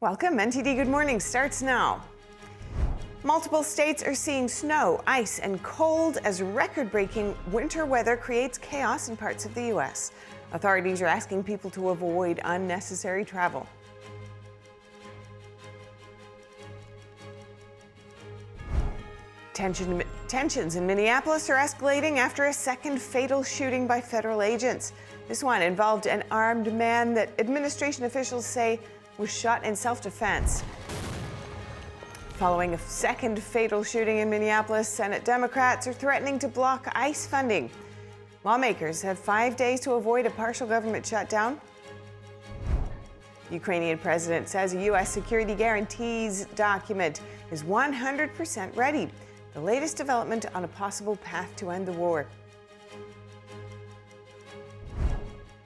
Welcome. NTD Good Morning starts now. Multiple states are seeing snow, ice, and cold as record-breaking winter weather creates chaos in parts of the U.S. Authorities are asking people to avoid unnecessary travel. Tensions in Minneapolis are escalating after a second fatal shooting by federal agents. This one involved an armed man that administration officials say was shot in self-defense. Following a second fatal shooting in Minneapolis, Senate Democrats are threatening to block ICE funding. Lawmakers have 5 days to avoid a partial government shutdown. Ukrainian president says a U.S. security guarantees document is 100% ready. The latest development on a possible path to end the war.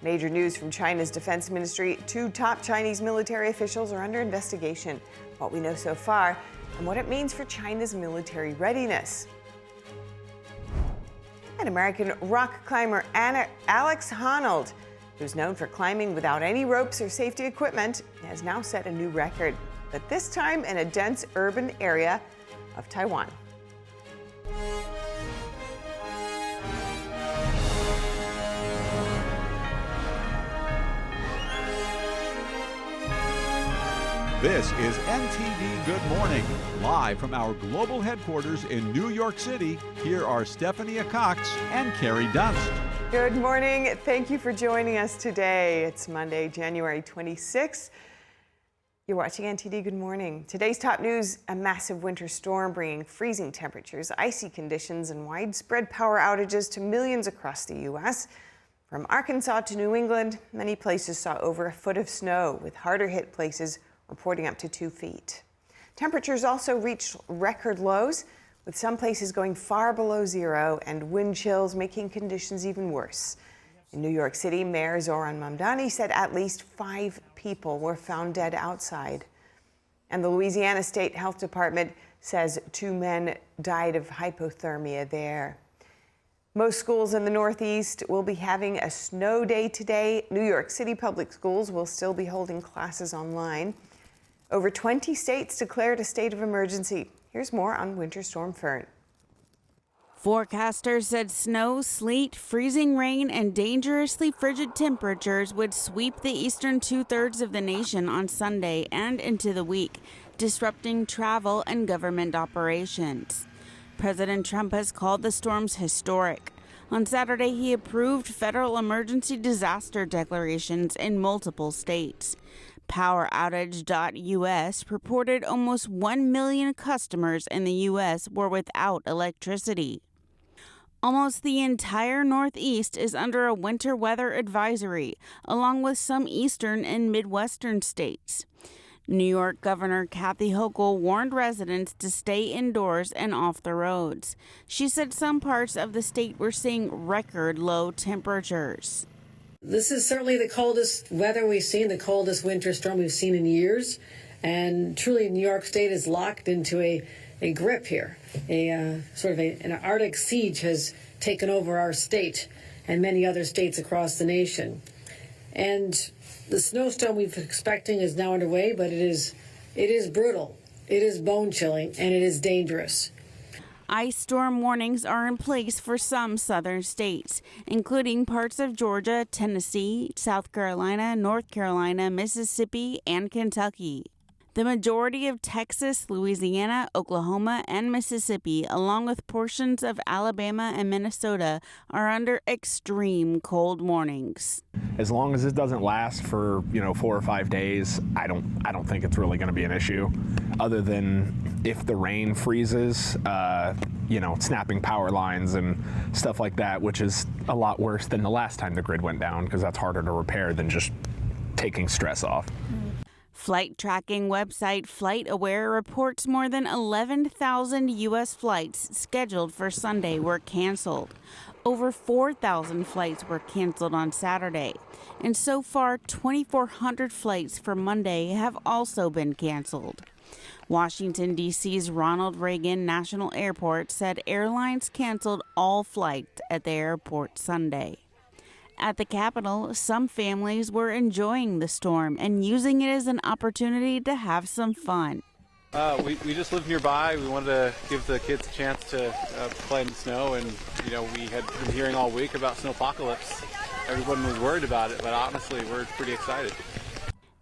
Major news from China's defense ministry. 2 top Chinese military officials are under investigation. What we know so far and what it means for China's military readiness. And American rock climber Alex Honnold, who's known for climbing without any ropes or safety equipment, has now set a new record, but this time in a dense urban area of Taiwan. This is NTD Good Morning, live from our global headquarters in New York City. Here are Stephanie Cox and Carrie Dunst. Good morning. Thank you for joining us today. It's Monday, January 26th. You're watching NTD Good Morning. Today's top news: a massive winter storm bringing freezing temperatures, icy conditions, and widespread power outages to millions across the U.S. From Arkansas to New England, many places saw over a foot of snow, with harder hit places reporting up to 2 feet. Temperatures also reached record lows, with some places going far below zero and wind chills making conditions even worse. In New York City, Mayor Zohran Mamdani said at least 5 people were found dead outside. And the Louisiana State Health Department says 2 men died of hypothermia there. Most schools in the Northeast will be having a snow day today. New York City public schools will still be holding classes online. Over 20 states declared a state of emergency. Here's more on Winter Storm Fern. Forecasters said snow, sleet, freezing rain, and dangerously frigid temperatures would sweep the eastern 2/3 of the nation on Sunday and into the week, disrupting travel and government operations. President Trump has called the storms historic. On Saturday, he approved federal emergency disaster declarations in multiple states. PowerOutage.us reported almost 1 million customers in the U.S. were without electricity. Almost the entire Northeast is under a winter weather advisory, along with some eastern and Midwestern states. New York Governor Kathy Hochul warned residents to stay indoors and off the roads. She said some parts of the state were seeing record low temperatures. This is certainly the coldest weather we've seen, the coldest winter storm we've seen in years. And truly, New York State is locked into a grip here. An Arctic siege has taken over our state and many other states across the nation. And the snowstorm we've been expecting is now underway, but it is brutal, it is bone-chilling, and it is dangerous. Ice storm warnings are in place for some southern states, including parts of Georgia, Tennessee, South Carolina, North Carolina, Mississippi, and Kentucky. The majority of Texas, Louisiana, Oklahoma, and Mississippi, along with portions of Alabama and Minnesota, are under extreme cold warnings. As long as this doesn't last for 4 or 5 days, I don't think it's really going to be an issue, other than if the rain freezes, snapping power lines and stuff like that, which is a lot worse than the last time the grid went down, because that's harder to repair than just taking stress off. Flight tracking website FlightAware reports more than 11,000 U.S. flights scheduled for Sunday were canceled. Over 4,000 flights were canceled on Saturday. And so far, 2,400 flights for Monday have also been canceled. Washington, D.C.'s Ronald Reagan National Airport said airlines canceled all flights at the airport Sunday. At the Capitol, some families were enjoying the storm and using it as an opportunity to have some fun. We just live nearby. We wanted to give the kids a chance to play in the snow, and we had been hearing all week about snowpocalypse. Everyone was worried about it, but honestly, we're pretty excited.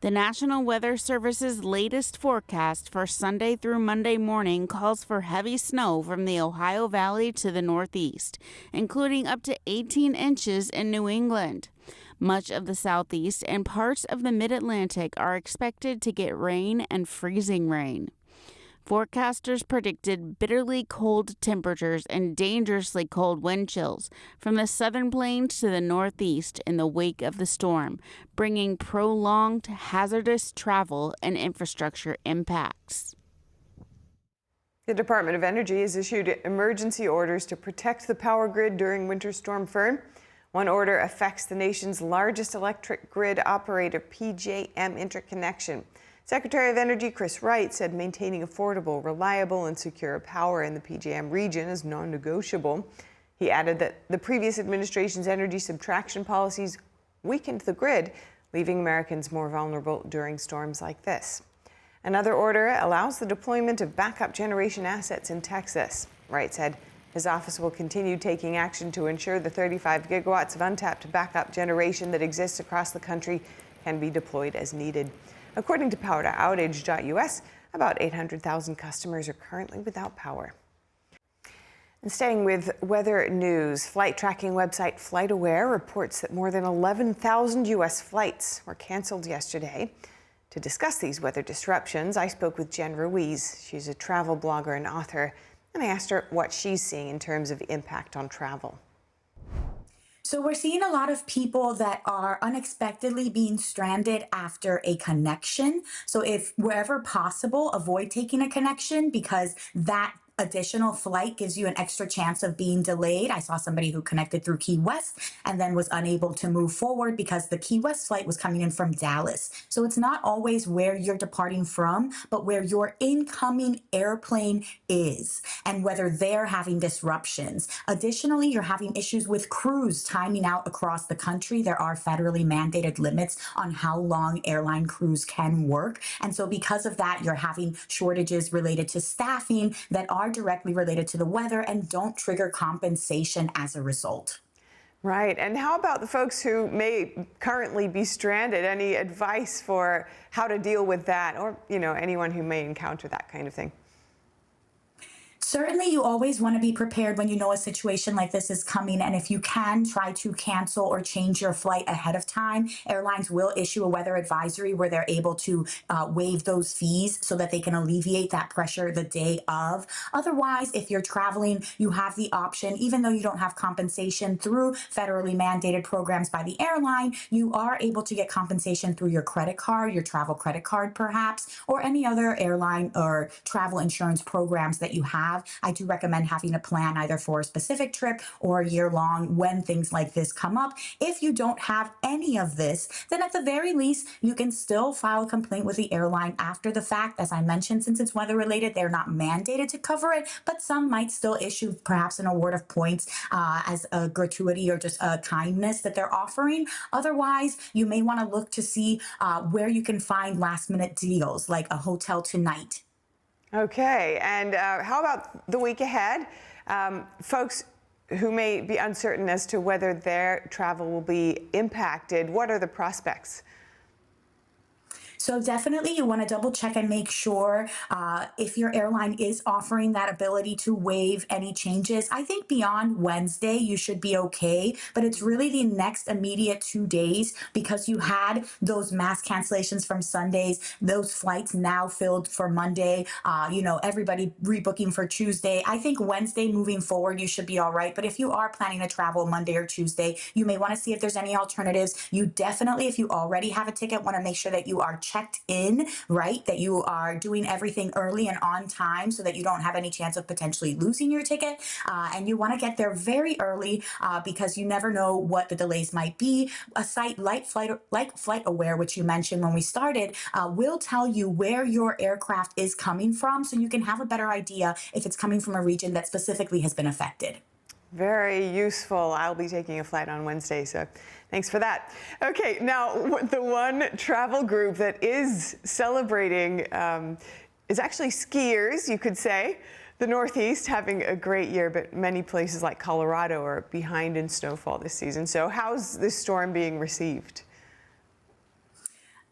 The National Weather Service's latest forecast for Sunday through Monday morning calls for heavy snow from the Ohio Valley to the Northeast, including up to 18 inches in New England. Much of the Southeast and parts of the Mid-Atlantic are expected to get rain and freezing rain. Forecasters predicted bitterly cold temperatures and dangerously cold wind chills from the southern plains to the Northeast in the wake of the storm, bringing prolonged hazardous travel and infrastructure impacts. The Department of Energy has issued emergency orders to protect the power grid during Winter Storm Fern. One order affects the nation's largest electric grid operator, PJM Interconnection. Secretary of Energy Chris Wright said maintaining affordable, reliable, and secure power in the PJM region is non-negotiable. He added that the previous administration's energy subtraction policies weakened the grid, leaving Americans more vulnerable during storms like this. Another order allows the deployment of backup generation assets in Texas. Wright said his office will continue taking action to ensure the 35 gigawatts of untapped backup generation that exists across the country can be deployed as needed. According to power-to-outage.us, about 800,000 customers are currently without power. And staying with weather news, flight tracking website FlightAware reports that more than 11,000 U.S. flights were canceled yesterday. To discuss these weather disruptions, I spoke with Jen Ruiz. She's a travel blogger and author, and I asked her what she's seeing in terms of impact on travel. So we're seeing a lot of people that are unexpectedly being stranded after a connection. So if wherever possible, avoid taking a connection because that additional flight gives you an extra chance of being delayed. I saw somebody who connected through Key West and then was unable to move forward because the Key West flight was coming in from Dallas. So it's not always where you're departing from, but where your incoming airplane is and whether they're having disruptions. Additionally, you're having issues with crews timing out across the country. There are federally mandated limits on how long airline crews can work. And so because of that, you're having shortages related to staffing that are directly related to the weather and don't trigger compensation as a result. Right. And how about the folks who may currently be stranded? Any advice for how to deal with that, or, anyone who may encounter that kind of thing? Certainly, you always want to be prepared when you know a situation like this is coming. And if you can, try to cancel or change your flight ahead of time. Airlines will issue a weather advisory where they're able to waive those fees so that they can alleviate that pressure the day of. Otherwise, if you're traveling, you have the option, even though you don't have compensation through federally mandated programs by the airline, you are able to get compensation through your credit card, your travel credit card perhaps, or any other airline or travel insurance programs that you have. I do recommend having a plan either for a specific trip or a year long when things like this come up. If you don't have any of this, then at the very least, you can still file a complaint with the airline after the fact. As I mentioned, since it's weather related, they're not mandated to cover it, but some might still issue perhaps an award of points as a gratuity or just a kindness that they're offering. Otherwise, you may want to look to see where you can find last minute deals like a hotel tonight. Okay, and how about the week ahead? Folks who may be uncertain as to whether their travel will be impacted, what are the prospects? So definitely you want to double check and make sure if your airline is offering that ability to waive any changes. I think beyond Wednesday, you should be okay, but it's really the next immediate 2 days because you had those mass cancellations from Sundays, those flights now filled for Monday, everybody rebooking for Tuesday. I think Wednesday moving forward, you should be all right. But if you are planning to travel Monday or Tuesday, you may want to see if there's any alternatives. You definitely, if you already have a ticket, want to make sure that you are checked in, right? That you are doing everything early and on time so that you don't have any chance of potentially losing your ticket. And you want to get there very early because you never know what the delays might be. A site like FlightAware, which you mentioned when we started, will tell you where your aircraft is coming from so you can have a better idea if it's coming from a region that specifically has been affected. Very useful. I'll be taking a flight on Wednesday, so Thanks for that. Okay, now the one travel group that is celebrating is actually skiers, you could say. The Northeast having a great year, but many places like Colorado are behind in snowfall this season. So how's this storm being received?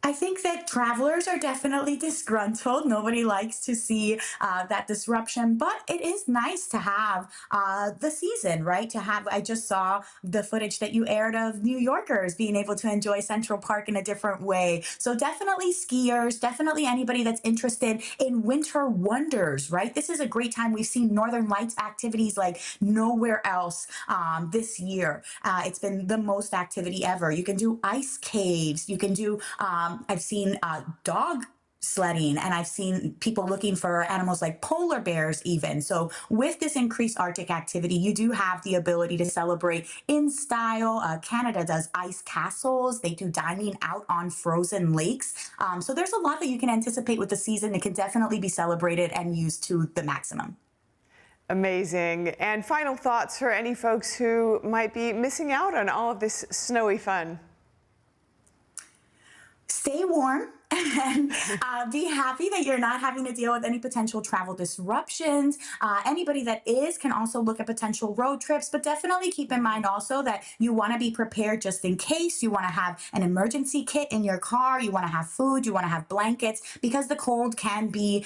I think that travelers are definitely disgruntled. Nobody likes to see that disruption, but it is nice to have the season, right? I just saw the footage that you aired of New Yorkers being able to enjoy Central Park in a different way. So definitely skiers, definitely anybody that's interested in winter wonders, right? This is a great time. We've seen Northern Lights activities like nowhere else this year. It's been the most activity ever. You can do ice caves. You can do I've seen dog sledding, and I've seen people looking for animals like polar bears even. So with this increased Arctic activity, you do have the ability to celebrate in style. Canada does ice castles. They do dining out on frozen lakes. So there's a lot that you can anticipate with the season. It can definitely be celebrated and used to the maximum. Amazing. And final thoughts for any folks who might be missing out on all of this snowy fun? Stay warm and be happy that you're not having to deal with any potential travel disruptions. Anybody that is can also look at potential road trips, but definitely keep in mind also that you want to be prepared just in case. You want to have an emergency kit in your car. You want to have food. You want to have blankets, because the cold can be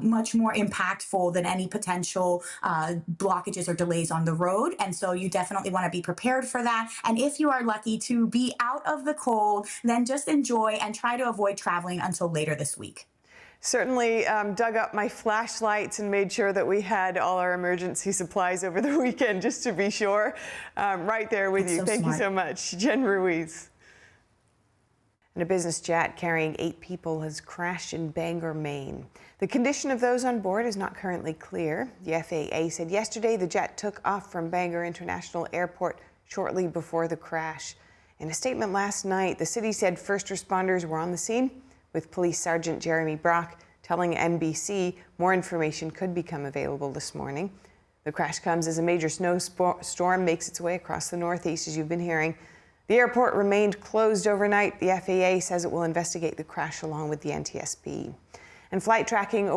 much more impactful than any potential blockages or delays on the road. And so you definitely want to be prepared for that. And if you are lucky to be out of the cold, then just enjoy and try to avoid traveling until later this week. Certainly dug up my flashlights and made sure that we had all our emergency supplies over the weekend, just to be sure. Right there with you. Thank you so much, Jen Ruiz. And a business jet carrying 8 people has crashed in Bangor, Maine. The condition of those on board is not currently clear. The FAA said yesterday the jet took off from Bangor International Airport shortly before the crash. In a statement last night, the city said first responders were on the scene, with Police Sergeant Jeremy Brock telling NBC more information could become available this morning. The crash comes as a major snowstorm makes its way across the Northeast, as you've been hearing. The airport remained closed overnight. The FAA says it will investigate the crash along with the NTSB. And flight tracking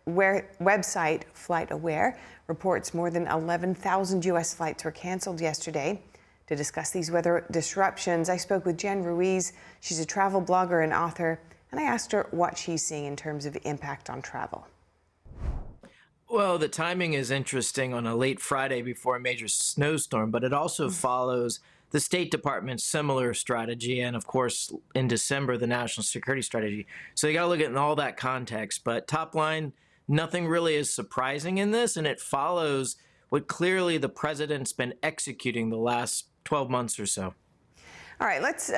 website FlightAware reports more than 11,000 U.S. flights were canceled yesterday. To discuss these weather disruptions, I spoke with Jen Ruiz. She's a travel blogger and author, and I asked her what she's seeing in terms of impact on travel. Well, the timing is interesting on a late Friday before a major snowstorm, but it also follows the State Department's similar strategy, and of course, in December, the national security strategy. So you got to look at it in all that context. But top line, nothing really is surprising in this, and it follows what clearly the president's been executing the last 12 months or so. All right, let's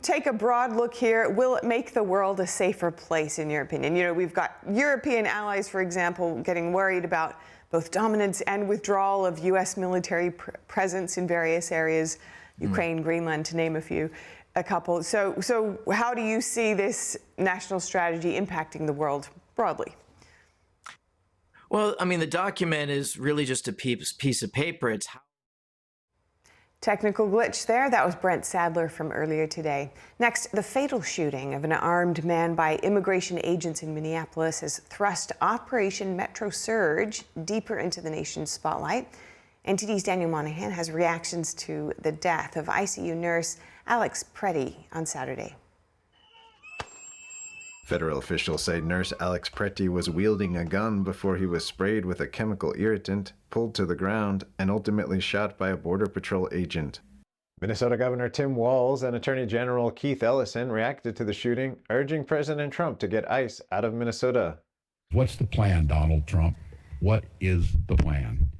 take a broad look here. Will it make the world a safer place, in your opinion? You know, we've got European allies, for example, getting worried about both dominance and withdrawal of U.S. military presence in various areas, Ukraine, Greenland, to name a couple. So how do you see this national strategy impacting the world broadly? Well, I mean, the document is really just a piece of paper. It's how Technical glitch there. That was Brent Sadler from earlier today. Next, the fatal shooting of an armed man by immigration agents in Minneapolis has thrust Operation Metro Surge deeper into the nation's spotlight. NTD's Daniel Monahan has reactions to the death of ICU nurse Alex Pretti on Saturday. Federal officials say nurse Alex Pretti was wielding a gun before he was sprayed with a chemical irritant, pulled to the ground, and ultimately shot by a Border Patrol agent. Minnesota Governor Tim Walz and Attorney General Keith Ellison reacted to the shooting, urging President Trump to get ICE out of Minnesota. What's the plan, Donald Trump? What is the plan?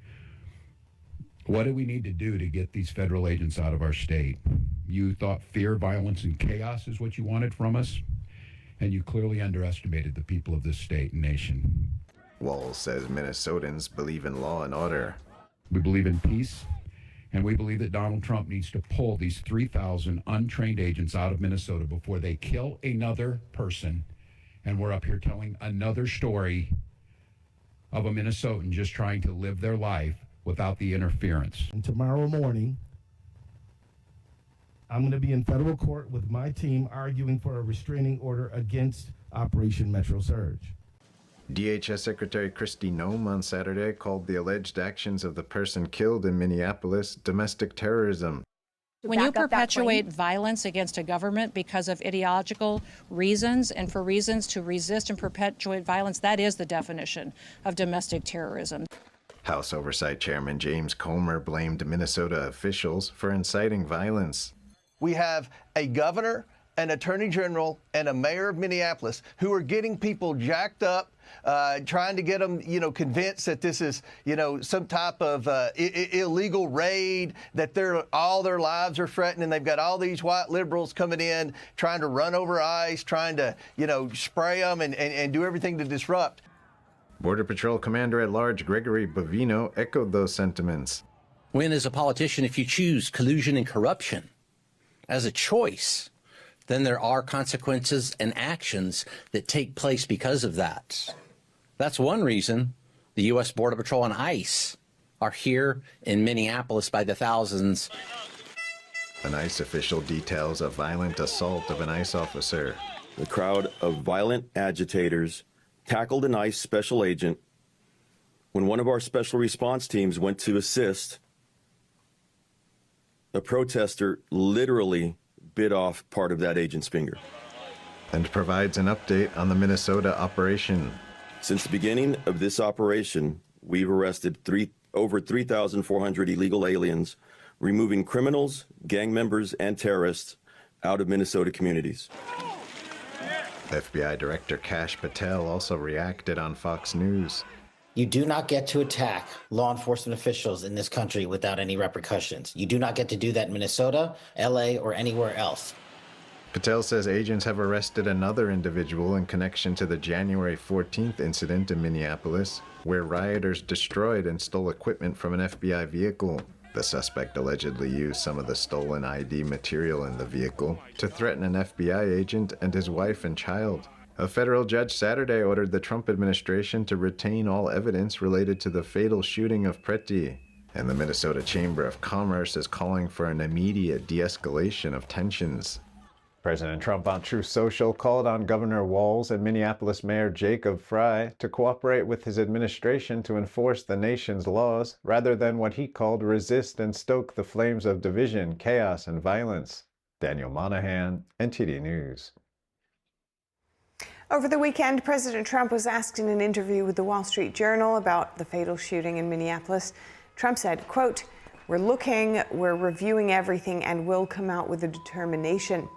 What do we need to do to get these federal agents out of our state? You thought fear, violence, and chaos is what you wanted from us? And you clearly underestimated the people of this state and nation. Walz says Minnesotans believe in law and order. We believe in peace, and we believe that Donald Trump needs to pull these 3,000 untrained agents out of Minnesota before they kill another person. And we're up here telling another story of a Minnesotan just trying to live their life without the interference. And tomorrow morning, I'm going to be in federal court with my team arguing for a restraining order against Operation Metro Surge. DHS Secretary Kristi Noem on Saturday called the alleged actions of the person killed in Minneapolis domestic terrorism. When you perpetuate violence against a government because of ideological reasons and for reasons to resist and perpetuate violence, that is the definition of domestic terrorism. House Oversight Chairman James Comer blamed Minnesota officials for inciting violence. We have a governor, an attorney general, and a mayor of Minneapolis who are getting people jacked up, trying to get them, convinced that this is, some type of illegal raid, that all their lives are threatened, and they've got all these white liberals coming in, trying to run over ICE, trying to, spray them and do everything to disrupt. Border Patrol Commander-at-Large Gregory Bovino echoed those sentiments. When, as a politician, if you choose collusion and corruption as a choice, then there are consequences and actions that take place because of that. That's one reason the U.S. Border Patrol and ICE are here in Minneapolis by the thousands. An ICE official details a violent assault of an ICE officer. The crowd of violent agitators tackled an ICE special agent when one of our special response teams went to assist. A protester literally bit off part of that agent's finger. And provides an update on the Minnesota operation. Since the beginning of this operation, we've arrested over 3,400 illegal aliens, removing criminals, gang members, and terrorists out of Minnesota communities. FBI Director Kash Patel also reacted on Fox News. You do not get to attack law enforcement officials in this country without any repercussions. You do not get to do that in Minnesota, LA, or anywhere else. Patel says agents have arrested another individual in connection to the January 14th incident in Minneapolis, where rioters destroyed and stole equipment from an FBI vehicle. The suspect allegedly used some of the stolen ID material in the vehicle to threaten an FBI agent and his wife and child. A federal judge Saturday ordered the Trump administration to retain all evidence related to the fatal shooting of Pretti. And the Minnesota Chamber of Commerce is calling for an immediate de-escalation of tensions. President Trump on Truth Social called on Governor Walz and Minneapolis Mayor Jacob Frey to cooperate with his administration to enforce the nation's laws, rather than what he called resist and stoke the flames of division, chaos, and violence. Daniel Monahan, NTD News. Over the weekend, President Trump was asked in an interview with the Wall Street Journal about the fatal shooting in Minneapolis. Trump said, quote, we're reviewing everything and will come out with a determination.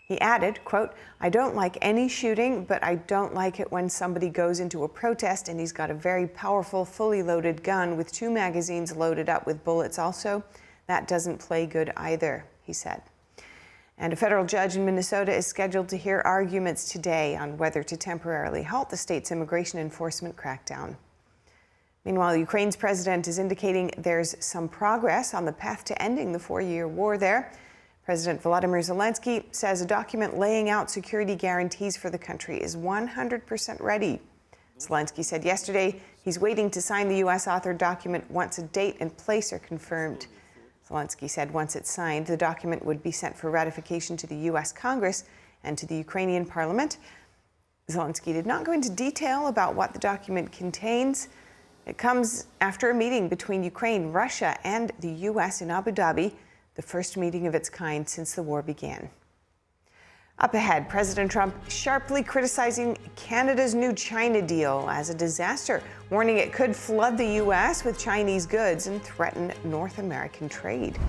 He added, quote, I don't like any shooting, but I don't like it when somebody goes into a protest and he's got a very powerful, fully loaded gun with 2 magazines loaded up with bullets also. That doesn't play good either, he said. And a federal judge in Minnesota is scheduled to hear arguments today on whether to temporarily halt the state's immigration enforcement crackdown. Meanwhile, Ukraine's president is indicating there's some progress on the path to ending the 4-year war there. President Volodymyr Zelenskyy says a document laying out security guarantees for the country is 100% ready. Zelenskyy said yesterday he's waiting to sign the U.S.-authored document once a date and place are confirmed. Zelenskyy said once it's signed, the document would be sent for ratification to the U.S. Congress and to the Ukrainian parliament. Zelenskyy did not go into detail about what the document contains. It comes after a meeting between Ukraine, Russia, and the U.S. in Abu Dhabi, the first meeting of its kind since the war began. Up ahead, President Trump sharply criticizing Canada's new China deal as a disaster, warning it could flood the U.S. with Chinese goods and threaten North American trade.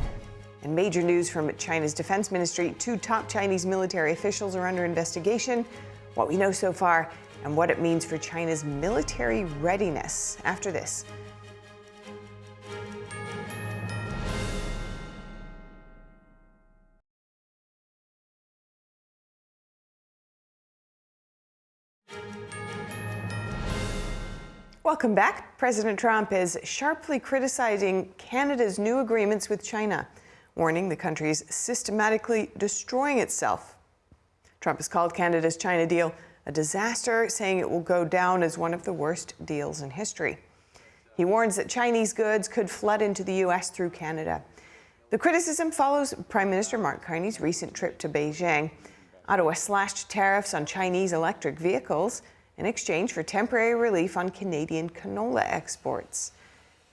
And major news from China's defense ministry, 2 top Chinese military officials are under investigation, what we know so far, and what it means for China's military readiness. After this. Welcome back. President Trump is sharply criticizing Canada's new agreements with China, warning the country is systematically destroying itself. Trump has called Canada's China deal a disaster, saying it will go down as one of the worst deals in history. He warns that Chinese goods could flood into the U.S. through Canada. The criticism follows Prime Minister Mark Carney's recent trip to Beijing. Ottawa slashed tariffs on Chinese electric vehicles in exchange for temporary relief on Canadian canola exports.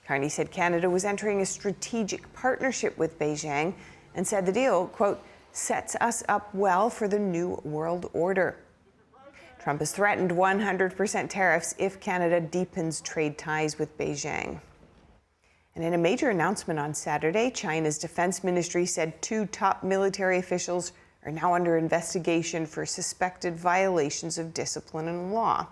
Carney said Canada was entering a strategic partnership with Beijing and said the deal, quote, sets us up well for the new world order. Trump has threatened 100% tariffs if Canada deepens trade ties with Beijing. And in a major announcement on Saturday, China's defense ministry said 2 top military officials are now under investigation for suspected violations of discipline and law.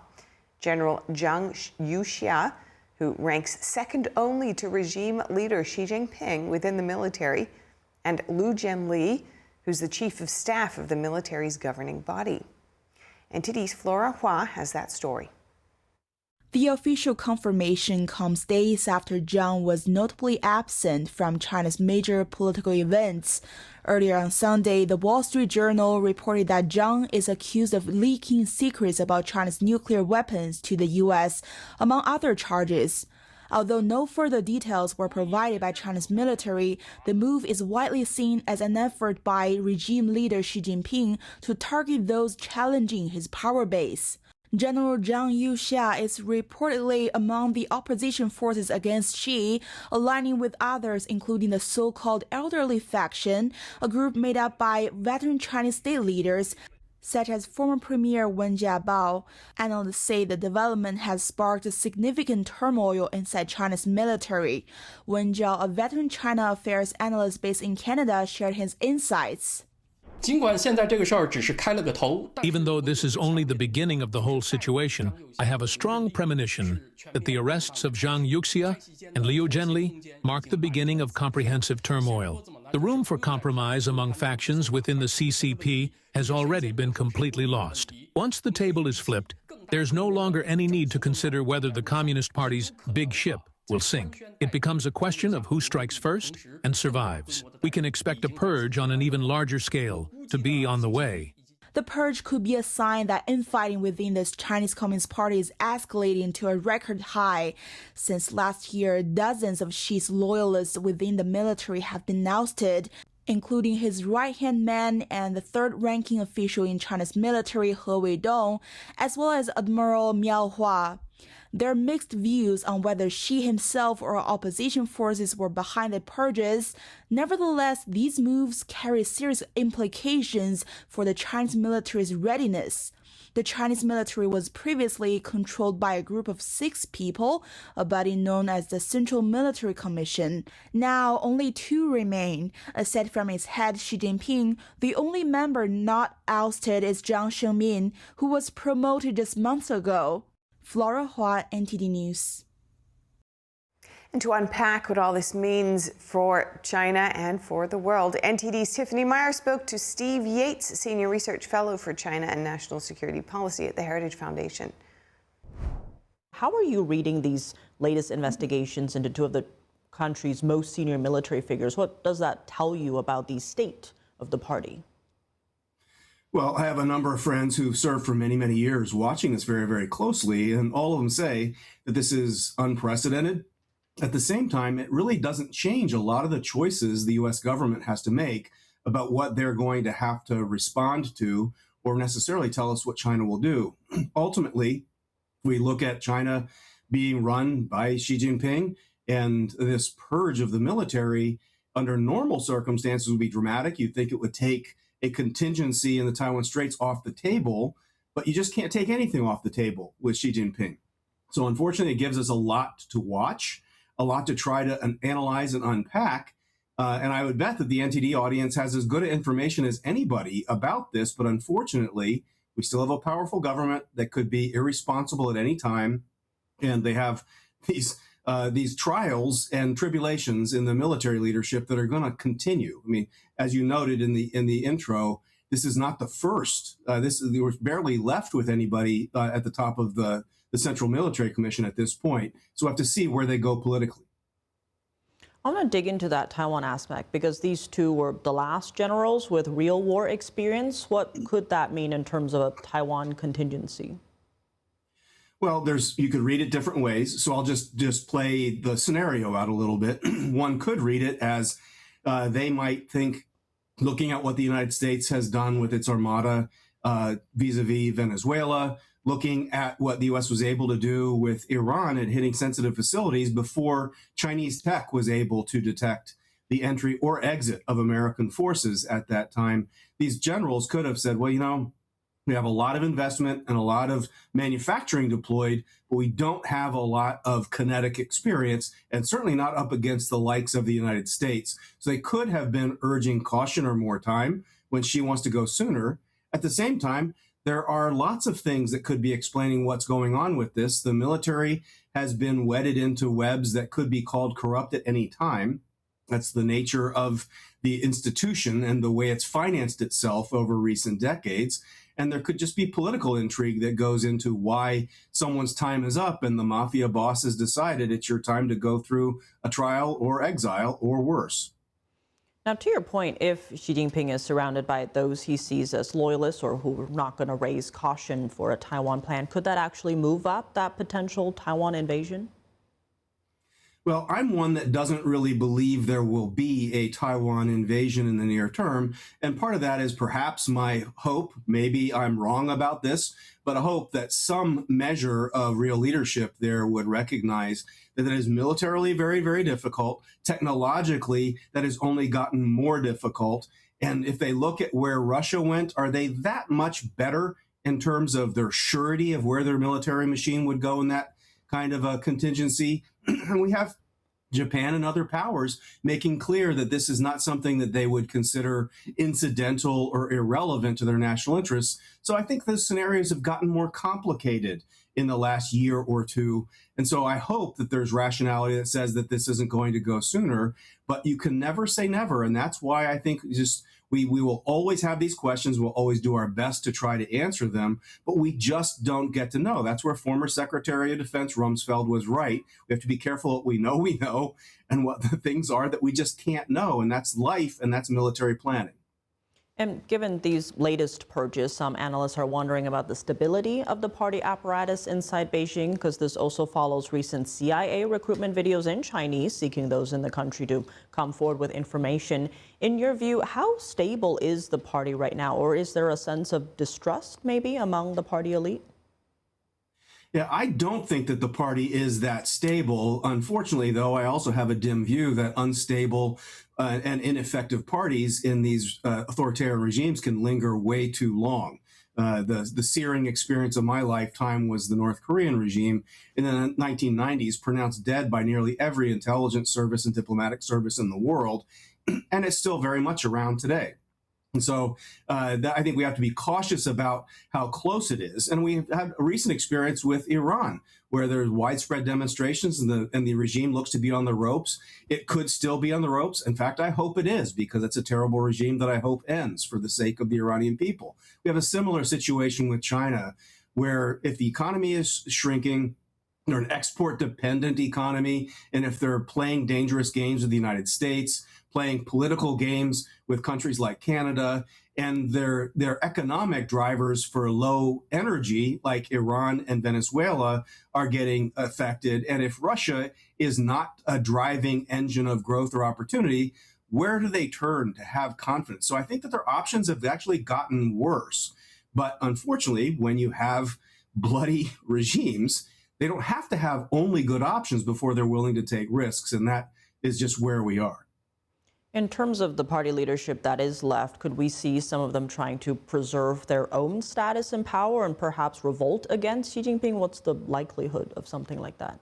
General Zhang Yuxia, who ranks second only to regime leader Xi Jinping within the military, and Liu Jianli, who's the chief of staff of the military's governing body. NTD's Flora Hua has that story. The official confirmation comes days after Zhang was notably absent from China's major political events. Earlier on Sunday, the Wall Street Journal reported that Zhang is accused of leaking secrets about China's nuclear weapons to the U.S., among other charges. Although no further details were provided by China's military, the move is widely seen as an effort by regime leader Xi Jinping to target those challenging his power base. General Zhang Yuxia is reportedly among the opposition forces against Xi, aligning with others including the so-called elderly faction, a group made up by veteran Chinese state leaders, such as former Premier Wen Jiabao. Analysts say the development has sparked significant turmoil inside China's military. Wen Jiao, a veteran China affairs analyst based in Canada, shared his insights. Even though this is only the beginning of the whole situation, I have a strong premonition that the arrests of Zhang Yuxia and Liu Jianli mark the beginning of comprehensive turmoil. The room for compromise among factions within the CCP has already been completely lost. Once the table is flipped, there's no longer any need to consider whether the Communist Party's big ship will sink. It becomes a question of who strikes first and survives. We can expect a purge on an even larger scale to be on the way. The purge could be a sign that infighting within the Chinese Communist Party is escalating to a record high. Since last year, dozens of Xi's loyalists within the military have been ousted, including his right-hand man and the third-ranking official in China's military, He Weidong, as well as Admiral Miao Hua. There are mixed views on whether Xi himself or opposition forces were behind the purges. Nevertheless, these moves carry serious implications for the Chinese military's readiness. The Chinese military was previously controlled by a group of 6 people, a body known as the Central Military Commission. Now, only 2 remain. Aside from its head, Xi Jinping, the only member not ousted is Jiang Shengmin, who was promoted just months ago. Flora Hua, NTD News. And to unpack what all this means for China and for the world, NTD's Tiffany Meyer spoke to Steve Yates, Senior Research Fellow for China and National Security Policy at the Heritage Foundation. How are you reading these latest investigations into 2 of the country's most senior military figures? What does that tell you about the state of the party? Well, I have a number of friends who've served for many, many years watching this very, very closely, and all of them say that this is unprecedented. At the same time, it really doesn't change a lot of the choices the U.S. government has to make about what they're going to have to respond to or necessarily tell us what China will do. Ultimately, we look at China being run by Xi Jinping, and this purge of the military under normal circumstances would be dramatic. You'd think it would take a contingency in the Taiwan Straits off the table, but you just can't take anything off the table with Xi Jinping. So unfortunately, it gives us a lot to watch, a lot to try to analyze and unpack. And I would bet that the NTD audience has as good information as anybody about this, but unfortunately, we still have a powerful government that could be irresponsible at any time. And they have these trials and tribulations in the military leadership that are going to continue. I mean, as you noted in the intro, this is not the first. They were barely left with anybody at the top of the Central Military Commission at this point. So we have to see where they go politically. I want to dig into that Taiwan aspect because these 2 were the last generals with real war experience. What could that mean in terms of a Taiwan contingency? Well, you could read it different ways. So I'll just play the scenario out a little bit. One could read it as They might think, looking at what the United States has done with its armada vis-a-vis Venezuela, looking at what the U.S. was able to do with Iran at hitting sensitive facilities before Chinese tech was able to detect the entry or exit of American forces at that time, these generals could have said, well, you know, we have a lot of investment and a lot of manufacturing deployed, but we don't have a lot of kinetic experience, and certainly not up against the likes of the United States. So they could have been urging caution or more time when she wants to go sooner. At the same time, there are lots of things that could be explaining what's going on with this. The military has been wedded into webs that could be called corrupt at any time. That's the nature of the institution and the way it's financed itself over recent decades. And there could just be political intrigue that goes into why someone's time is up and the mafia boss has decided it's your time to go through a trial or exile or worse. Now, to your point, if Xi Jinping is surrounded by those he sees as loyalists or who are not going to raise caution for a Taiwan plan, could that actually move up that potential Taiwan invasion? Well, I'm one that doesn't really believe there will be a Taiwan invasion in the near term. And part of that is perhaps my hope, maybe I'm wrong about this, but a hope that some measure of real leadership there would recognize that it is militarily very, very difficult. Technologically, that has only gotten more difficult. And if they look at where Russia went, are they that much better in terms of their surety of where their military machine would go in that kind of a contingency? And we have Japan and other powers making clear that this is not something that they would consider incidental or irrelevant to their national interests. So I think those scenarios have gotten more complicated in the last year or two. And so I hope that there's rationality that says that this isn't going to go sooner, but you can never say never. And that's why I think just we will always have these questions. We'll always do our best to try to answer them, but we just don't get to know. That's where former Secretary of Defense Rumsfeld was right. We have to be careful what we know and what the things are that we just can't know. And that's life, and that's military planning. And given these latest purges, some analysts are wondering about the stability of the party apparatus inside Beijing, because this also follows recent CIA recruitment videos in Chinese, seeking those in the country to come forward with information. In your view, how stable is the party right now, or is there a sense of distrust maybe among the party elite? Yeah, I don't think that the party is that stable. Unfortunately, though, I also have a dim view that unstable and ineffective parties in these authoritarian regimes can linger way too long. The searing experience of my lifetime was the North Korean regime in the 1990s, pronounced dead by nearly every intelligence service and diplomatic service in the world, and it's still very much around today. And so I think we have to be cautious about how close it is. And we've had a recent experience with Iran, where there's widespread demonstrations and the regime looks to be on the ropes. It could still be on the ropes. In fact, I hope it is, because it's a terrible regime that I hope ends for the sake of the Iranian people. We have a similar situation with China, where if the economy is shrinking, they're an export-dependent economy, and if they're playing dangerous games with the United States, playing political games with countries like Canada, and their economic drivers for low energy, like Iran and Venezuela, are getting affected. And if Russia is not a driving engine of growth or opportunity, where do they turn to have confidence? So I think that their options have actually gotten worse. But unfortunately, when you have bloody regimes, they don't have to have only good options before they're willing to take risks. And that is just where we are. In terms of the party leadership that is left, could we see some of them trying to preserve their own status and power and perhaps revolt against Xi Jinping? What's the likelihood of something like that?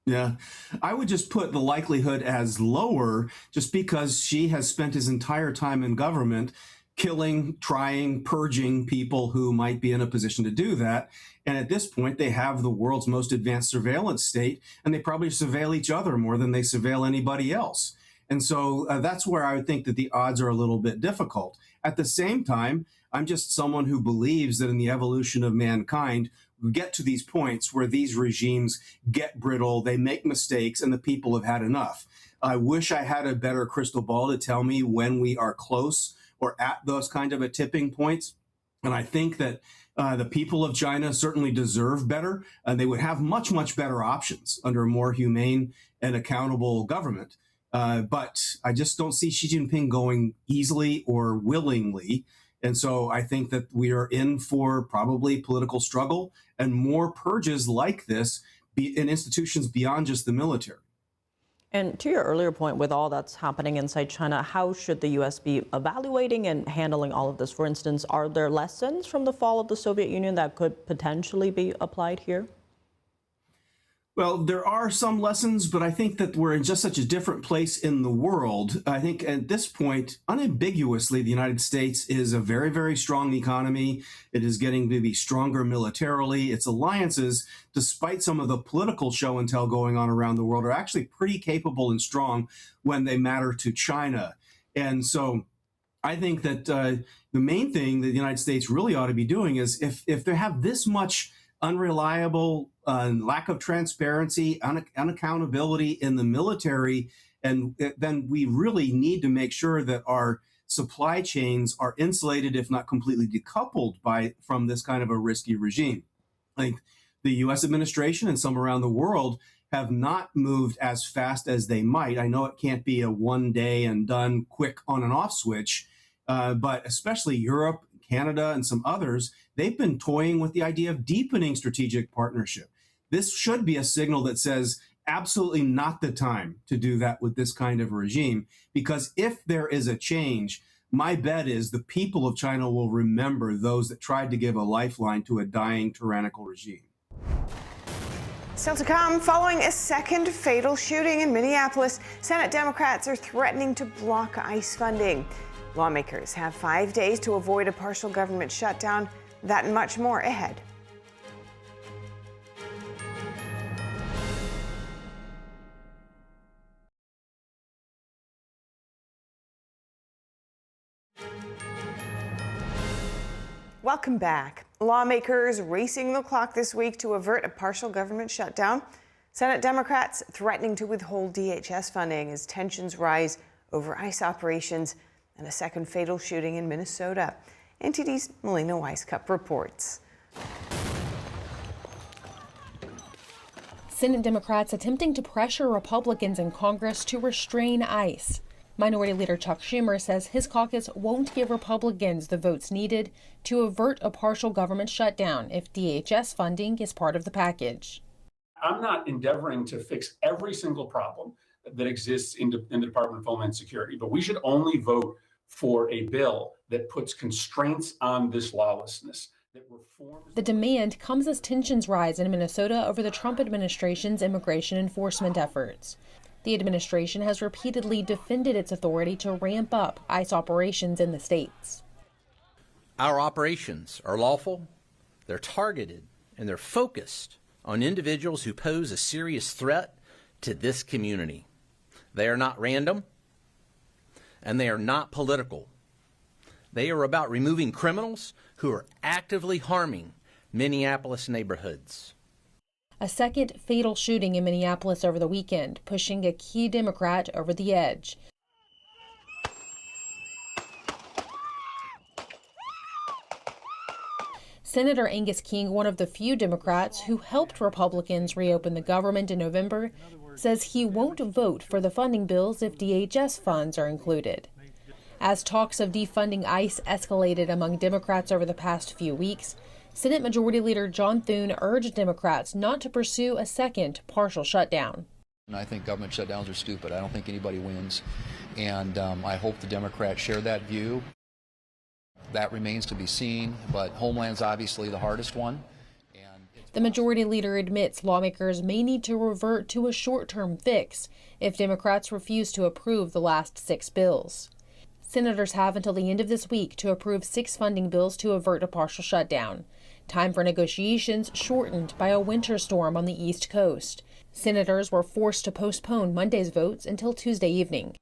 Yeah, I would just put the likelihood as lower, just because Xi has spent his entire time in government killing, trying, purging people who might be in a position to do that. And at this point, they have the world's most advanced surveillance state, and they probably surveil each other more than they surveil anybody else. And so that's where I would think that the odds are a little bit difficult. At the same time, I'm just someone who believes that in the evolution of mankind, we get to these points where these regimes get brittle, they make mistakes, and the people have had enough. I wish I had a better crystal ball to tell me when we are close or at those kind of a tipping points. And I think that the people of China certainly deserve better, and they would have much, much better options under a more humane and accountable government. But I just don't see Xi Jinping going easily or willingly. And so I think that we are in for probably political struggle and more purges like this in institutions beyond just the military. And to your earlier point, with all that's happening inside China, how should the U.S. be evaluating and handling all of this? For instance, are there lessons from the fall of the Soviet Union that could potentially be applied here? Well, there are some lessons, but I think that we're in just such a different place in the world. I think at this point, unambiguously, the United States is a very, very strong economy. It is getting to be stronger militarily. Its alliances, despite some of the political show and tell going on around the world, are actually pretty capable and strong when they matter to China. And so I think that the main thing that the United States really ought to be doing is if they have this much unreliable, lack of transparency, unaccountability in the military, and then we really need to make sure that our supply chains are insulated, if not completely decoupled from this kind of a risky regime. Like the U.S. administration and some around the world have not moved as fast as they might. I know it can't be a one day and done quick on and off switch, but especially Europe, Canada, and some others, they've been toying with the idea of deepening strategic partnership. This should be a signal that says absolutely not the time to do that with this kind of regime, because if there is a change, my bet is the people of China will remember those that tried to give a lifeline to a dying tyrannical regime. Still to come, following a second fatal shooting in Minneapolis, Senate Democrats are threatening to block ICE funding. Lawmakers have 5 days to avoid a partial government shutdown. That and much more ahead. Welcome back. Lawmakers racing the clock this week to avert a partial government shutdown. Senate Democrats threatening to withhold DHS funding as tensions rise over ICE operations and a second fatal shooting in Minnesota. NTD's Melina Weiskup reports. Senate Democrats attempting to pressure Republicans in Congress to restrain ICE. Minority Leader Chuck Schumer says his caucus won't give Republicans the votes needed to avert a partial government shutdown if DHS funding is part of the package. I'm not endeavoring to fix every single problem that exists in the Department of Homeland Security, but we should only vote for a bill that puts constraints on this lawlessness. The demand comes as tensions rise in Minnesota over the Trump administration's immigration enforcement efforts. The administration has repeatedly defended its authority to ramp up ICE operations in the states. Our operations are lawful, they're targeted, and they're focused on individuals who pose a serious threat to this community. They are not random, and they are not political. They are about removing criminals who are actively harming Minneapolis neighborhoods. A second fatal shooting in Minneapolis over the weekend, pushing a key Democrat over the edge. Senator Angus King, one of the few Democrats who helped Republicans reopen the government in November, says he won't vote for the funding bills if DHS funds are included. As talks of defunding ICE escalated among Democrats over the past few weeks, Senate Majority Leader John Thune urged Democrats not to pursue a second partial shutdown. I think government shutdowns are stupid. I don't think anybody wins. And I hope the Democrats share that view. That remains to be seen, but Homeland's obviously the hardest one. The majority leader admits lawmakers may need to revert to a short-term fix if Democrats refuse to approve the last 6 bills. Senators have until the end of this week to approve 6 funding bills to avert a partial shutdown. Time for negotiations shortened by a winter storm on the East Coast. Senators were forced to postpone Monday's votes until Tuesday evening.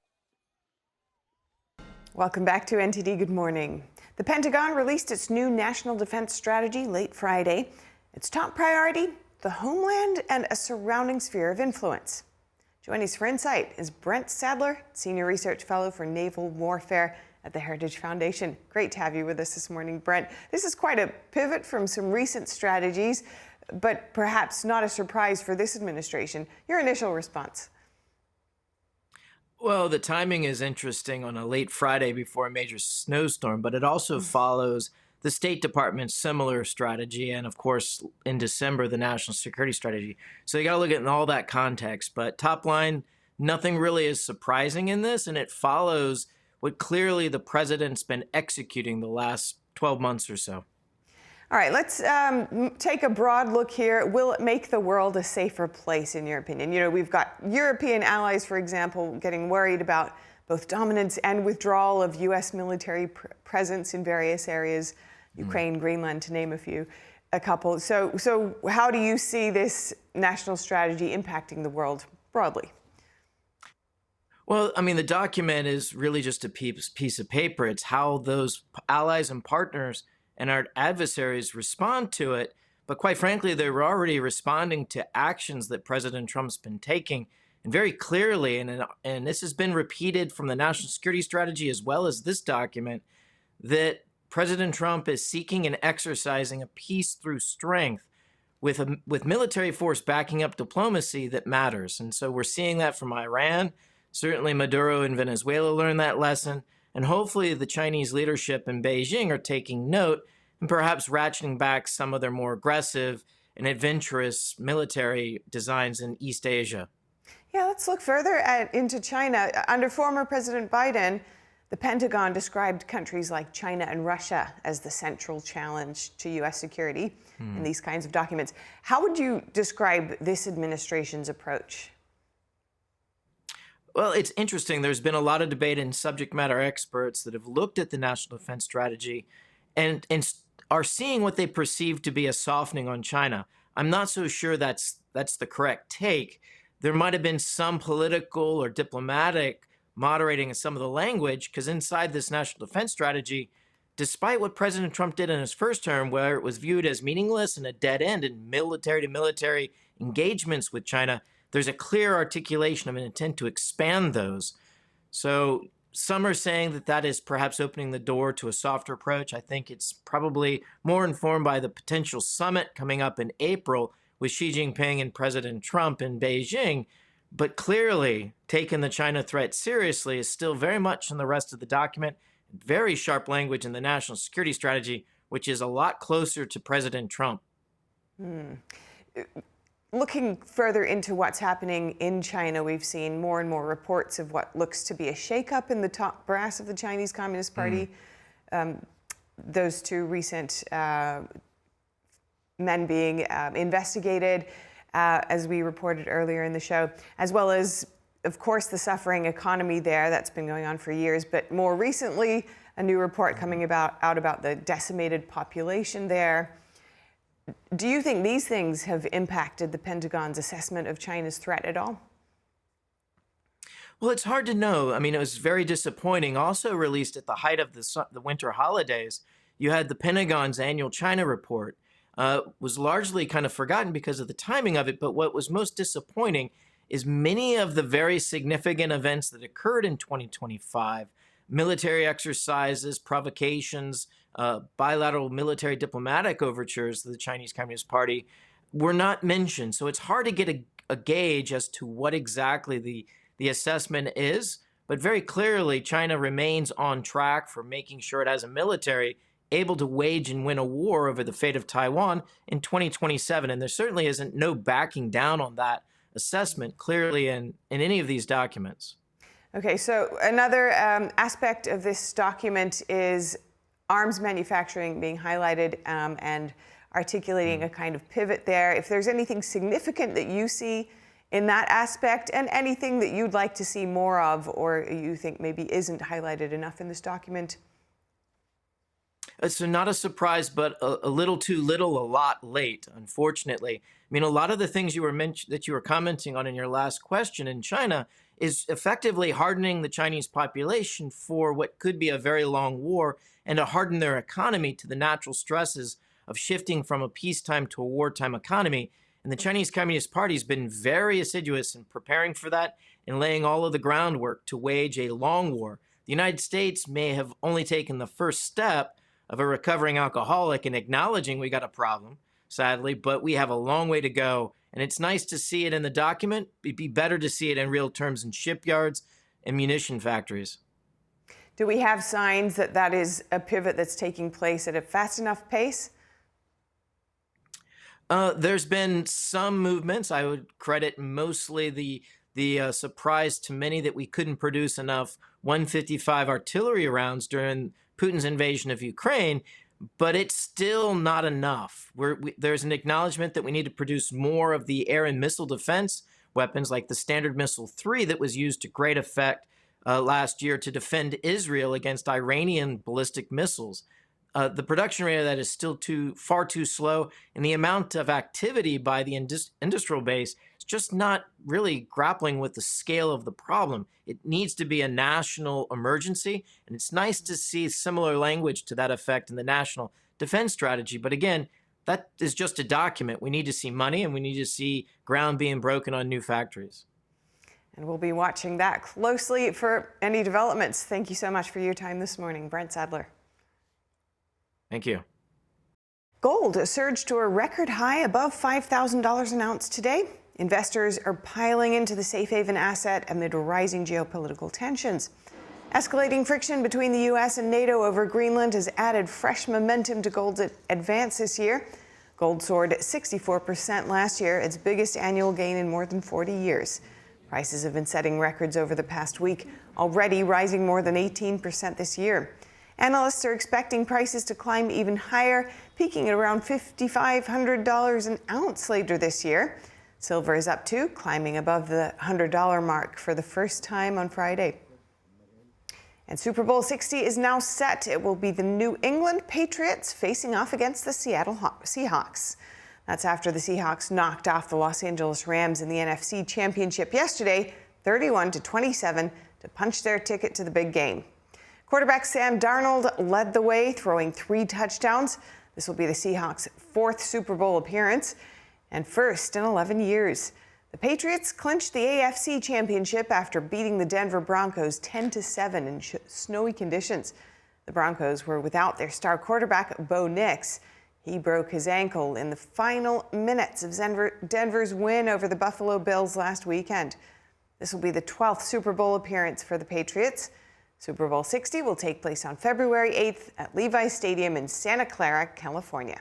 Welcome back to NTD Good Morning. The Pentagon released its new national defense strategy late Friday. Its top priority, the homeland and a surrounding sphere of influence. Joining us for Cite is Brent Sadler, Senior Research Fellow for Naval Warfare at the Heritage Foundation. Great to have you with us this morning, Brent. This is quite a pivot from some recent strategies, but perhaps not a surprise for this administration. Your initial response? Well, the timing is interesting on a late Friday before a major snowstorm, but it also follows the State Department's similar strategy, and of course, in December, the national security strategy. So you got to look at it in all that context. But top line, nothing really is surprising in this, and it follows what clearly the president's been executing the last 12 months or so. All right, let's take a broad look here. Will it make the world a safer place, in your opinion? You know, we've got European allies, for example, getting worried about both dominance and withdrawal of U.S. military presence in various areas, Ukraine, Greenland, to name a couple. So how do you see this national strategy impacting the world broadly? Well, I mean, the document is really just a piece of paper. It's how those allies and partners and our adversaries respond to it. But quite frankly, they were already responding to actions that President Trump's been taking, and very clearly, and this has been repeated from the national security strategy as well as this document, that President Trump is seeking and exercising a peace through strength with military force backing up diplomacy that matters. And so we're seeing that from Iran. Certainly Maduro in Venezuela learned that lesson. And hopefully the Chinese leadership in Beijing are taking note and perhaps ratcheting back some of their more aggressive and adventurous military designs in East Asia. Yeah, let's look further into China. Under former President Biden, the Pentagon described countries like China and Russia as the central challenge to U.S. security in these kinds of documents. How would you describe this administration's approach? Well, it's interesting. There's been a lot of debate in subject matter experts that have looked at the national defense strategy and are seeing what they perceive to be a softening on China. I'm not so sure that's the correct take. There might have been some political or diplomatic moderating of some of the language, because inside this national defense strategy, despite what President Trump did in his first term, where it was viewed as meaningless and a dead end in military-to-military engagements with China, there's a clear articulation of an intent to expand those. So some are saying that that is perhaps opening the door to a softer approach. I think it's probably more informed by the potential summit coming up in April with Xi Jinping and President Trump in Beijing. But clearly, taking the China threat seriously is still very much in the rest of the document. Very sharp language in the national security strategy, which is a lot closer to President Trump. Looking further into what's happening in China, we've seen more and more reports of what looks to be a shakeup in the top brass of the Chinese Communist Party. Those two recent men being investigated, as we reported earlier in the show, as well as, of course, the suffering economy there that's been going on for years. But more recently, a new report coming out about the decimated population there. Do you think these things have impacted the Pentagon's assessment of China's threat at all? Well, it's hard to know. I mean, it was very disappointing. Also released at the height of the winter holidays, you had the Pentagon's annual China report. Was largely kind of forgotten because of the timing of it. But what was most disappointing is many of the very significant events that occurred in 2025, military exercises, provocations, bilateral military diplomatic overtures to the Chinese Communist Party were not mentioned. So it's hard to get a gauge as to what exactly the assessment is. But very clearly, China remains on track for making sure it has a military able to wage and win a war over the fate of Taiwan in 2027. And there certainly isn't no backing down on that assessment clearly in any of these documents. Okay, so another aspect of this document is arms manufacturing being highlighted and articulating a kind of pivot there. If there's anything significant that you see in that aspect and anything that you'd like to see more of or you think maybe isn't highlighted enough in this document. So not a surprise, but a little too little, a lot late, unfortunately. I mean, a lot of the things that you were commenting on in your last question in China is effectively hardening the Chinese population for what could be a very long war and to harden their economy to the natural stresses of shifting from a peacetime to a wartime economy. And the Chinese Communist Party has been very assiduous in preparing for that and laying all of the groundwork to wage a long war. The United States may have only taken the first step of a recovering alcoholic and acknowledging we got a problem, sadly, but we have a long way to go. And it's nice to see it in the document. It'd be better to see it in real terms in shipyards, and munition factories. Do we have signs that that is a pivot that's taking place at a fast enough pace? There's been some movements. I would credit mostly the surprise to many that we couldn't produce enough 155 artillery rounds during Putin's invasion of Ukraine, but it's still not enough. There's an acknowledgement that we need to produce more of the air and missile defense weapons like the Standard Missile-3 that was used to great effect last year to defend Israel against Iranian ballistic missiles. The production rate of that is still far too slow, and the amount of activity by the industrial base is just not really grappling with the scale of the problem. It needs to be a national emergency, and it's nice to see similar language to that effect in the National Defense Strategy. But again, that is just a document. We need to see money, and we need to see ground being broken on new factories. And we'll be watching that closely for any developments. Thank you so much for your time this morning, Brent Sadler. Thank you. Gold surged to a record high above $5,000 an ounce today. Investors are piling into the safe haven asset amid rising geopolitical tensions. Escalating friction between the U.S. and NATO over Greenland has added fresh momentum to gold's advance this year. Gold soared 64% last year, its biggest annual gain in more than 40 years. Prices have been setting records over the past week, already rising more than 18% this year. Analysts are expecting prices to climb even higher, peaking at around $5,500 an ounce later this year. Silver is up too, climbing above the $100 mark for the first time on Friday. And Super Bowl 60 is now set. It will be the New England Patriots facing off against the Seattle Seahawks. That's after the Seahawks knocked off the Los Angeles Rams in the NFC Championship yesterday, 31-27, to punch their ticket to the big game. Quarterback Sam Darnold led the way, throwing 3 touchdowns. This will be the Seahawks' 4th Super Bowl appearance and first in 11 years. The Patriots clinched the AFC Championship after beating the Denver Broncos 10-7 in snowy conditions. The Broncos were without their star quarterback, Bo Nix. He broke his ankle in the final minutes of Denver's win over the Buffalo Bills last weekend. This will be the 12th Super Bowl appearance for the Patriots. Super Bowl 60 will take place on February 8th at Levi's Stadium in Santa Clara, California.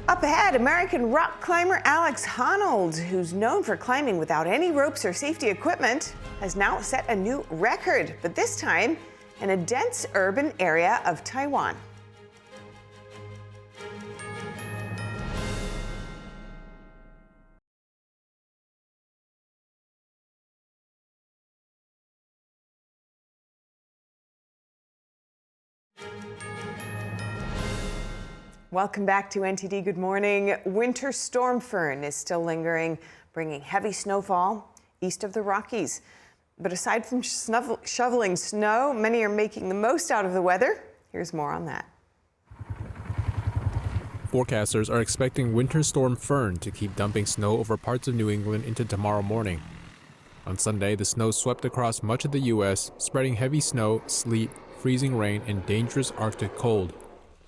Up ahead, American rock climber Alex Honnold, who's known for climbing without any ropes or safety equipment, has now set a new record, but this time in a dense urban area of Taiwan. Welcome back to NTD Good Morning. Winter storm Fern is still lingering, bringing heavy snowfall east of the Rockies. But aside from shoveling snow, many are making the most out of the weather. Here's more on that. Forecasters are expecting Winter Storm Fern to keep dumping snow over parts of New England into tomorrow morning. On Sunday, the snow swept across much of the U.S., spreading heavy snow, sleet, freezing rain, and dangerous Arctic cold.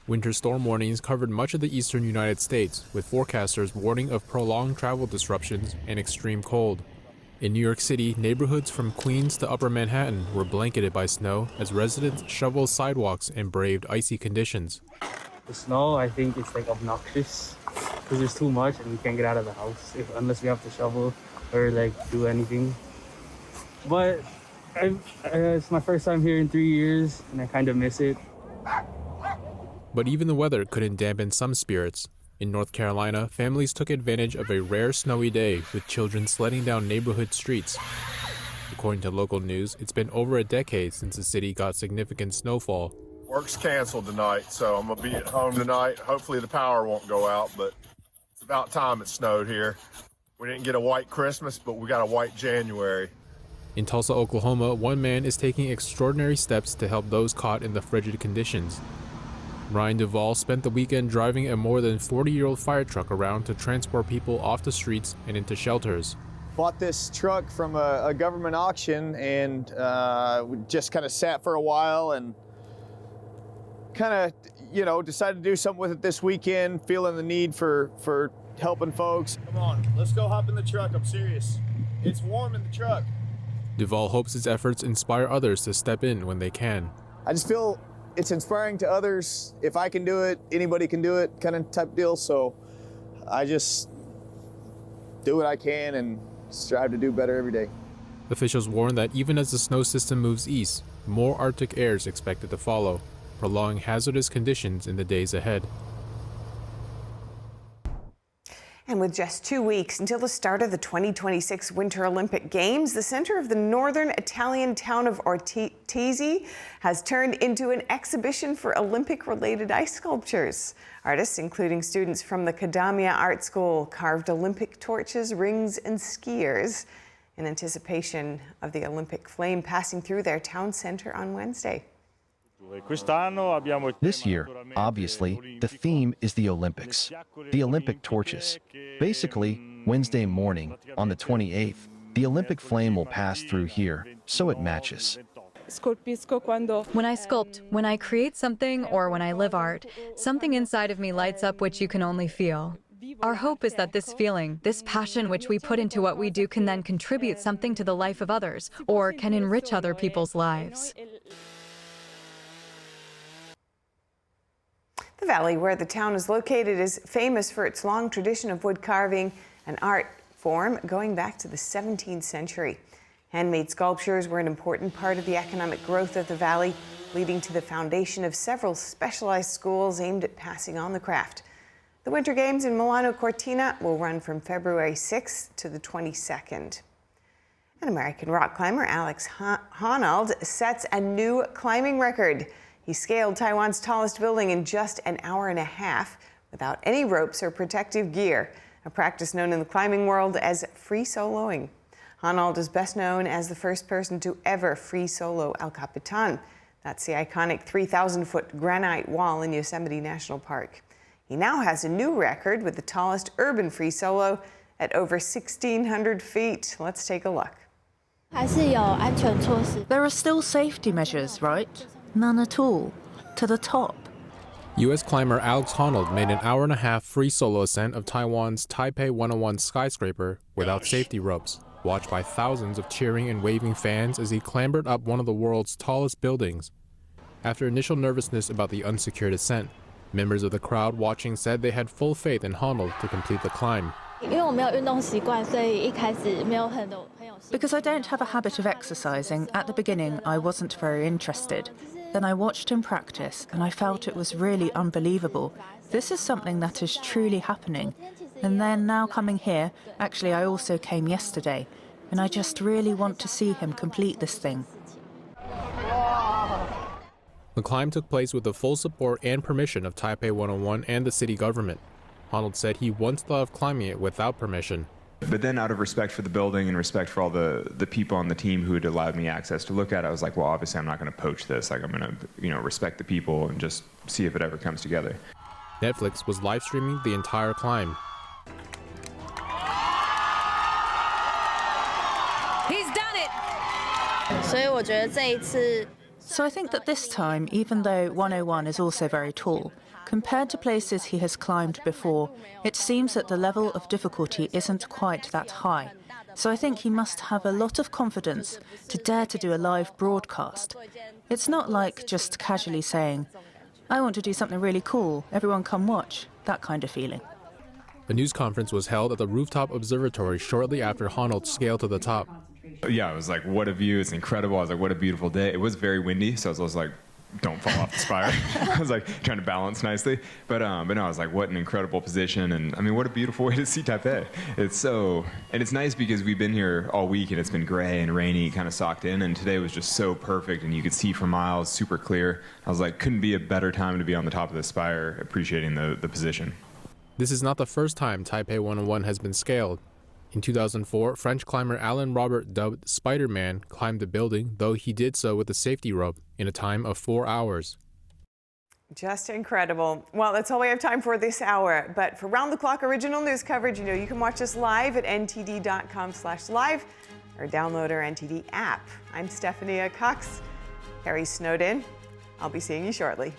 Winter storm warnings covered much of the eastern United States, with forecasters warning of prolonged travel disruptions and extreme cold. In New York City, neighborhoods from Queens to Upper Manhattan were blanketed by snow as residents shoveled sidewalks and braved icy conditions. The snow, I think it's like obnoxious because there's too much and we can't get out of the house unless we have to shovel or like do anything. But it's my first time here in 3 years and I kind of miss it. But even the weather couldn't dampen some spirits. In North Carolina, families took advantage of a rare snowy day with children sledding down neighborhood streets. According to local news, it's been over a decade since the city got significant snowfall. Work's canceled tonight, so I'm going to be at home tonight. Hopefully the power won't go out, but it's about time it snowed here. We didn't get a white Christmas, but we got a white January. In Tulsa, Oklahoma, one man is taking extraordinary steps to help those caught in the frigid conditions. Ryan Duvall spent the weekend driving a more than 40-year-old fire truck around to transport people off the streets and into shelters. Bought this truck from a government auction and we just kind of sat for a while and kind of, decided to do something with it this weekend, feeling the need for helping folks. Come on, let's go hop in the truck. I'm serious. It's warm in the truck. Duvall hopes his efforts inspire others to step in when they can. I just feel it's inspiring to others. If I can do it, anybody can do it, kind of type deal. So I just do what I can and strive to do better every day. Officials warn that even as the snow system moves east, more Arctic air is expected to follow, prolonging hazardous conditions in the days ahead. And with just 2 weeks until the start of the 2026 Winter Olympic Games, the center of the northern Italian town of Ortese has turned into an exhibition for Olympic-related ice sculptures. Artists, including students from the Kadamia Art School, carved Olympic torches, rings, and skiers in anticipation of the Olympic flame passing through their town center on Wednesday. This year, obviously, the theme is the Olympics, the Olympic torches. Basically, Wednesday morning, on the 28th, the Olympic flame will pass through here, so it matches. When I sculpt, when I create something, or when I live art, something inside of me lights up which you can only feel. Our hope is that this feeling, this passion which we put into what we do can then contribute something to the life of others, or can enrich other people's lives. The valley where the town is located is famous for its long tradition of wood carving, an art form going back to the 17th century. Handmade sculptures were an important part of the economic growth of the valley, leading to the foundation of several specialized schools aimed at passing on the craft. The Winter Games in Milano Cortina will run from February 6th to the 22nd. An American rock climber, Alex Honnold, sets a new climbing record. He scaled Taiwan's tallest building in just an hour and a half without any ropes or protective gear, a practice known in the climbing world as free soloing. Honnold is best known as the first person to ever free solo El Capitan. That's the iconic 3,000-foot granite wall in Yosemite National Park. He now has a new record with the tallest urban free solo at over 1,600 feet. Let's take a look. There are still safety measures, right? None at all. To the top. U.S. climber Alex Honnold made an hour-and-a-half free solo ascent of Taiwan's Taipei 101 skyscraper without safety ropes, watched by thousands of cheering and waving fans as he clambered up one of the world's tallest buildings. After initial nervousness about the unsecured ascent, members of the crowd watching said they had full faith in Honnold to complete the climb. Because I don't have a habit of exercising, at the beginning I wasn't very interested. Then I watched him practice and I felt it was really unbelievable. This is something that is truly happening. And then now coming here, actually I also came yesterday, and I just really want to see him complete this thing. The climb took place with the full support and permission of Taipei 101 and the city government. Honnold said he once thought of climbing it without permission. But then out of respect for the building and respect for all the people on the team who had allowed me access to look at it, I was like, well, obviously I'm not going to poach this. Like, I'm going to, respect the people and just see if it ever comes together. Netflix was live streaming the entire climb. He's done it! So I think that this time, even though 101 is also very tall, compared to places he has climbed before, it seems that the level of difficulty isn't quite that high. So I think he must have a lot of confidence to dare to do a live broadcast. It's not like just casually saying, I want to do something really cool, everyone come watch, that kind of feeling. A news conference was held at the rooftop observatory shortly after Honnold scaled to the top. Yeah, I was like, what a view, it's incredible. I was like, what a beautiful day. It was very windy, so I was like, don't fall off the spire. I was like trying to balance nicely, but no, I was like, what an incredible position, and I mean, what a beautiful way to see Taipei. And it's nice because we've been here all week and it's been gray and rainy, kind of socked in, and today was just so perfect and you could see for miles, super clear. I was like, couldn't be a better time to be on the top of the spire, appreciating the position. This is not the first time Taipei 101 has been scaled. In 2004, French climber Alain Robert, dubbed Spider-Man, climbed the building, though he did so with a safety rope in a time of 4 hours. Just incredible. Well, that's all we have time for this hour. But for round-the-clock original news coverage, you can watch us live at ntd.com/live or download our NTD app. I'm Stephania Cox. Harry's snowed in. I'll be seeing you shortly.